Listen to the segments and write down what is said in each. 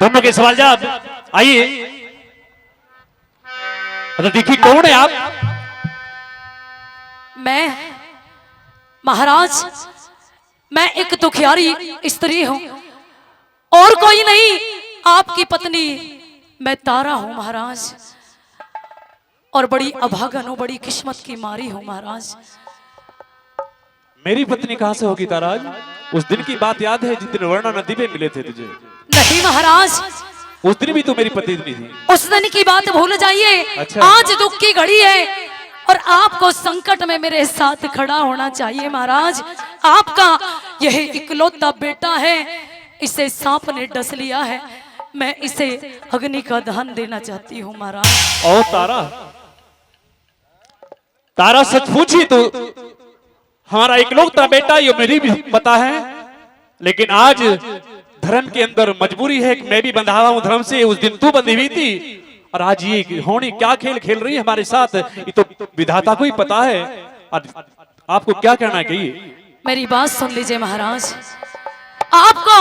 दोनों के सवाल जवाब आइए। देखिए कौन है आप? मैं महाराज, मैं एक दुखियारी स्त्री हूं और कोई नहीं, आपकी पत्नी मैं तारा हूं महाराज, और बड़ी अभागन हूं, बड़ी किस्मत की मारी हूं महाराज। मेरी पत्नी कहां से होगी ताराज? उस दिन की बात याद है जिस दिन वर्णा नदी में मिले थे तुझे? नहीं महाराज, उस दिन भी तो मेरी पत्नी थी। उस दिन की बात भूल जाइए। अच्छा। आज दुख की घड़ी है और आपको संकट में मेरे साथ खड़ा होना चाहिए महाराज। आपका यह इकलौता बेटा है, इसे सांप ने डस लिया है, मैं इसे अग्नि का दान देना चाहती हूँ महाराज। ओ तारा, तारा सच पूछी तो हमारा इकलौता बेटा ये मेरी भी पता है, लेकिन आज धर्म के अंदर मजबूरी है कि मैं भी बंधा हुआ हूं धर्म से। उस दिन तू बंधी हुई थी और आज ये होनी क्या खेल खेल रही है हमारे साथ, ये तो विधाता को ही पता है। और आपको क्या कहना चाहिए? मेरी बात सुन लीजिए महाराज, आपको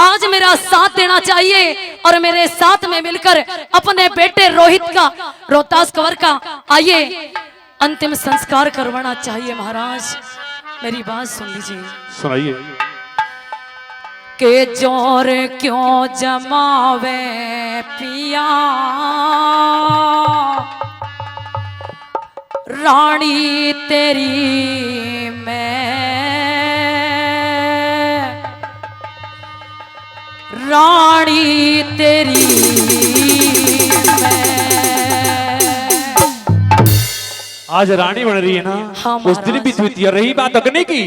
आज मेरा साथ देना चाहिए और मेरे साथ में मिलकर अपने बेटे रोहित का, रोहतास कंवर का आइए अंतिम संस्कार करवाना चाहिए महाराज। मेरी बात सुन लीजिए। सुनाइए। के जोर क्यों जमावे पिया, रानी तेरी मैं, रानी तेरी मैं। आज रानी बन रही है ना? हाँ उस दिन भी थी। रही बात अग्नि की,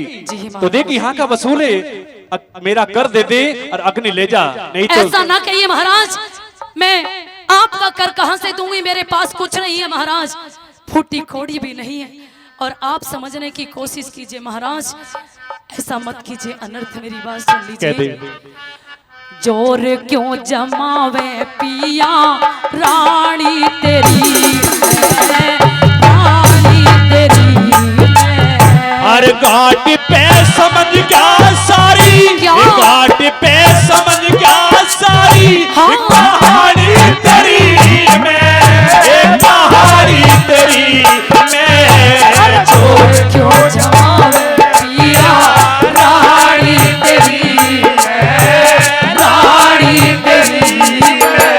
तो देख यहाँ का वसूल है, मेरा कर दे दे और अग्नि ले जा, नहीं तो ऐसा ना कहिए महाराज, मैं आपका कर कहां से दूंगी, मेरे पास कुछ नहीं है महाराज, फूटी कोड़ी भी नहीं है। और आप समझने की कोशिश कीजिए महाराज, ऐसा मत कीजिए, अनर्थ। मेरी बात सुन लीजिए। जोर क्यों जमावे पिया, रानी तेरी मैं, रानी तेरी मैं। हर घाट पे समझ क्या सारी, घाट पे समझ क्या सारी, हाँ। कहानी तेरी मैं, कहानी तेरी मैं। जोर क्यों जमावे पिया, रानी तेरी मैं, रानी तेरी मैं।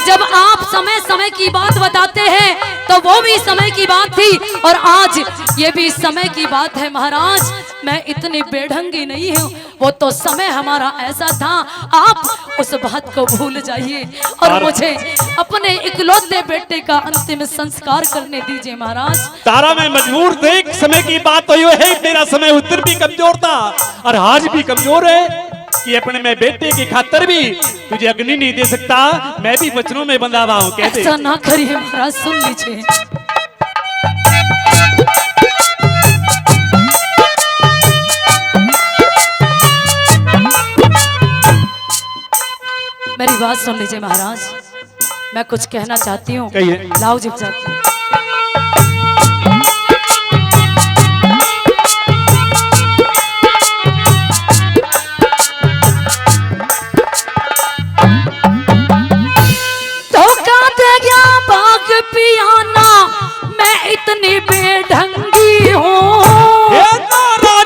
जब आप समय समय की बात बताते हैं तो वो भी समय की बात थी और आज ये भी समय की बात है महाराज। मैं इतनी बेढंगी नहीं हूँ, वो तो समय हमारा ऐसा था, आप उस बात को भूल जाइए और मुझे अपने इकलौते बेटे का अंतिम संस्कार करने दीजिए महाराज। तारा मैं मजबूर थे, समय की बात तो ये है, मेरा समय उत्तर भी कमजोर था और आज भी कमजोर है कि अपने मैं बेटे की खातर भी तुझे अग्नि नहीं दे सकता, मैं भी वचनों में बंधा हुआ हूं। कहते ऐसा ना करिए महाराज, सुन लीजिए। मेरी बात सुन लीजिए महाराज, मैं कुछ कहना चाहती हूँ। लाओ जिप जाती हूँ। इतनी बेढंगी हूँ,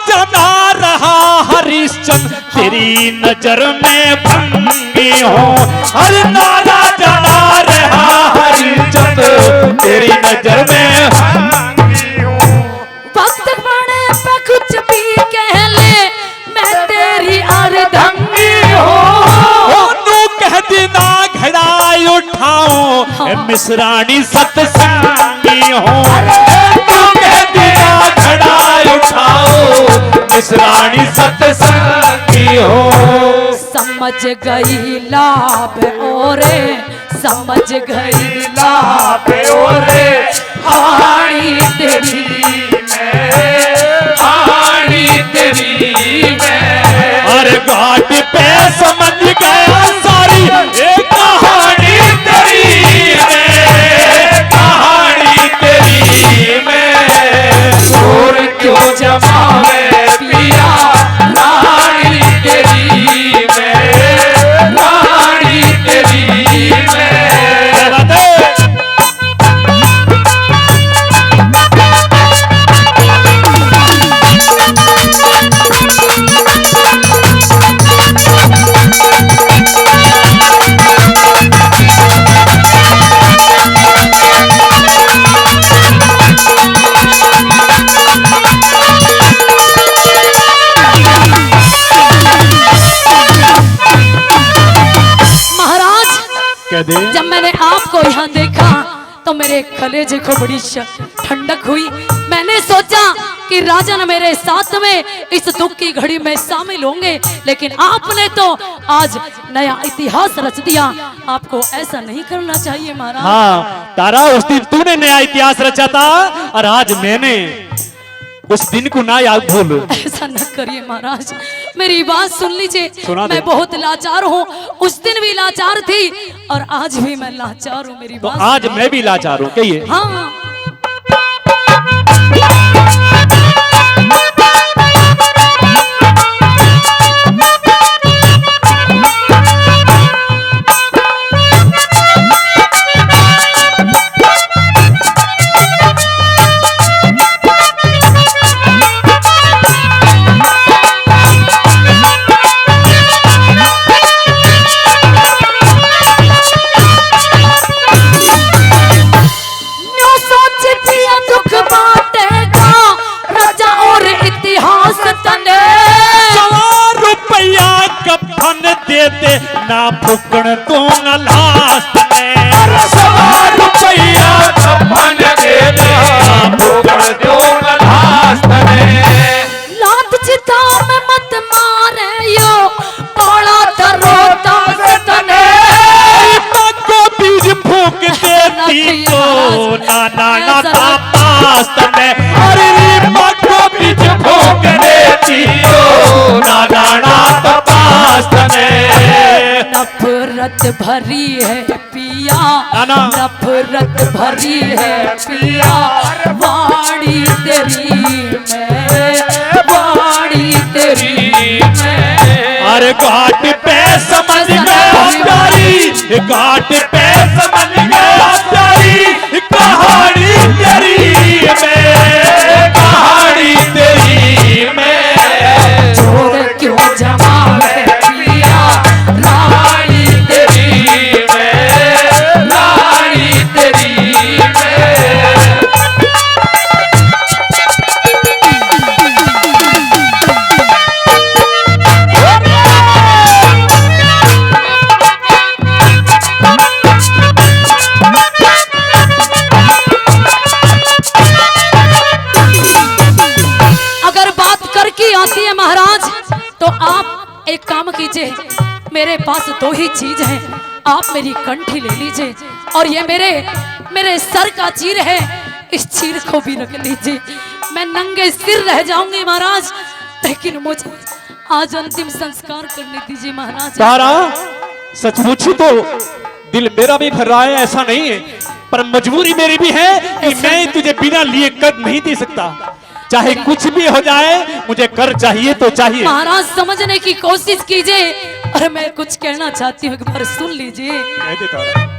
जना रहा हरिश्चंद्र तेरी नजर में भंगी हूँ। हर नारा जना रहा हरिश्चंद्र तेरी नजर में भंगी हूँ। वक्त पड़े पे कुछ भी कह ले, मैं तेरी अर्धंगी हूँ। तू कह देना घड़ाई उठाऊं, हाँ। मिसरानी सत्संगी हूँ। तू कह देना घड़ाई उठाओ, मिसरानी सत्संगी हूँ। समझ गई लाभ ओरे, समझ गई लाभ ओरे, हाड़ी तेरी मैं, हाड़ी तेरी घाट पे समझ गया सारी ये कहानी तेरी में, कहानी तेरी में। शोर क्यों जमावे पिया रानी तेरी में, रानी तेरी में। जब मैंने आपको यहाँ देखा तो मेरे कलेजे को बड़ी ठंडक हुई। मैंने सोचा कि राजन मेरे साथ में इस दुख की घड़ी में शामिल होंगे, लेकिन आपने तो आज नया इतिहास रच दिया। आपको ऐसा नहीं करना चाहिए महाराज। हाँ तारा, उस दिन तूने नया इतिहास रचा था और आज मैंने उस दिन को ना याद भूल। ऐसा न करिए महाराज, मेरी बात सुन लीजिए। सुना दे। मैं बहुत लाचार हूँ, उस दिन भी लाचार थी और आज भी मैं लाचार हूँ। मेरी तो बात आज मैं भी लाचार हूँ, कहिए। हाँ देते ना फुकण दूंगा लास्ट में। 100 रुपया कफन देते ना फुकण दूंगा लास्ट में। लात चिता में मत मारे यो पड़ा तरोता सतने। को बीज फूक देती तो ना ना ना पास्ट में। अरे को बीज फूक देती तो ना ना ना पास्ट में। नफरत भरी है पिया, नफरत भरी है पिया वाणी तेरी में, वाणी तेरी में। अरे घाट पे समझ गया प्यारी, घाट पे समझ गया प्यारी कहानी तेरी में, कहानी तेरी में। जोर क्यों जमावे पिया रानी तेरी में, रानी तेरी में। अगर बात करके आती है महाराज तो आप एक काम कीजिए, मेरे पास 2 ही चीज है। आप मेरी कंठी ले लीजिए और ये मेरे सर का चीर है, इस चीर को भी रख लीजिए। मैं नंगे सिर रह जाऊंगी महाराज, लेकिन मुझे आज अंतिम संस्कार करने दीजिए महाराज। तारा, सचमुच तो दिल मेरा भी भर रहा है, ऐसा नहीं है, पर मजबूरी मेरी भी है कि मैं तुझे बिना लिए कर नहीं दे सकता। चाहे कुछ भी हो जाए, मुझे कर चाहिए तो चाहिए। महाराज समझने की कोशिश कीजिए और मैं कुछ कहना चाहती हूँ, एक बार सुन लीजिए। कह दे तारा।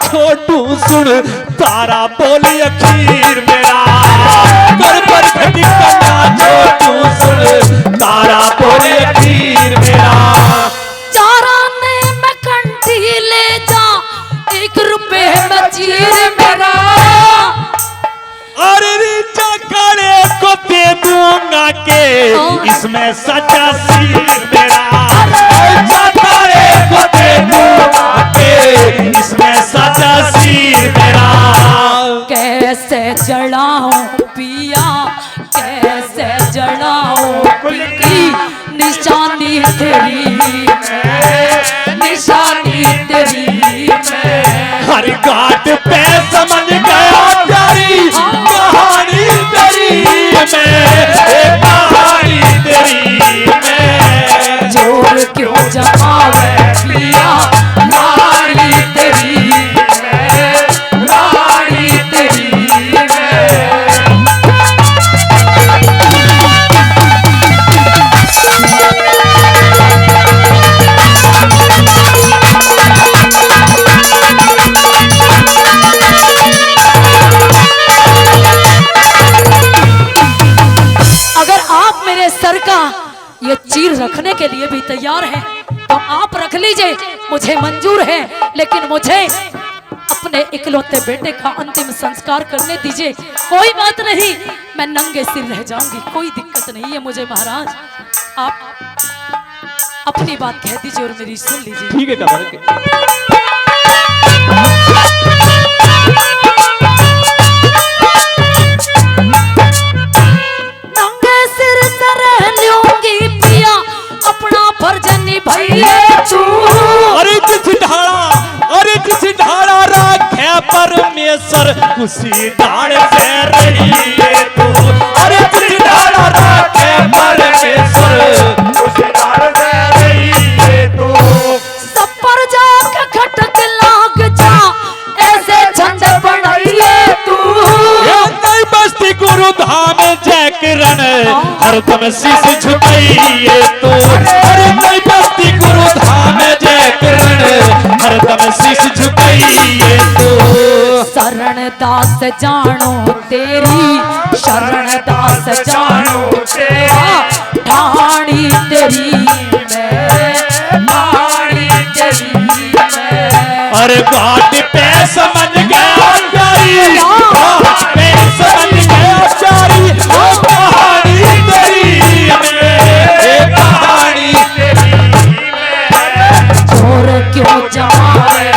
छोटू सुन तारा बोली अखीर मेरा, कर पर खटकना छोटू सुन तारा बोली अखीर मेरा। चारा ने मैं कंठी ले जा, 1 रुपए में चीर मेरा। अरे रीचा काले को दे दूंगा के इसमें सच्चा सीर मेरा। काले निशानी तेरी मैं, निशानी तेरी मैं। हर घाट पे समझ गया प्यारी कहानी तेरी मैं, कहानी तेरी मैं। जोर क्यों जमावे पिया रानी तेरी मैं, रानी तेरी मैं। अगर आप मेरे सर का ये चीर रखने के लिए भी तैयार हैं तो आप रख लीजिए, मुझे मंजूर है। लेकिन मुझे अपने इकलौते बेटे का अंतिम संस्कार करने दीजिए। कोई बात नहीं, मैं नंगे सिर रह जाऊंगी, कोई दिक्कत नहीं है मुझे महाराज। आप अपनी बात कह दीजिए और मेरी सुन लीजिए। ठीक है काबर अरे जिस ढाड़ा राखे परमेश्वर उसी ढाड़ से रही है तू। अरे जिस ढाड़ा राखे परमेश्वर उसी ढाड़ से रही है तू। सब पर जाके खटक लाग जा, ऐसे झंड बनाइए तू। नई बस्ती गुरु धाम जय किरण हरदम शीश झुकाइए तू। अरे नई बस्ती गुरु धाम जय किरण हरदम शीश झुकाइए तू। शरण दास जानो तेरी, शरण दास जानो तेरा, ढाणी तेरी मैं, ढाणी तेरी मैं। अरे घाट पे समझ गया प्यारी, घाट पे समझ गया प्यारी कहानी तेरी मैं, कहानी तेरी मैं। जोर क्यों जमाए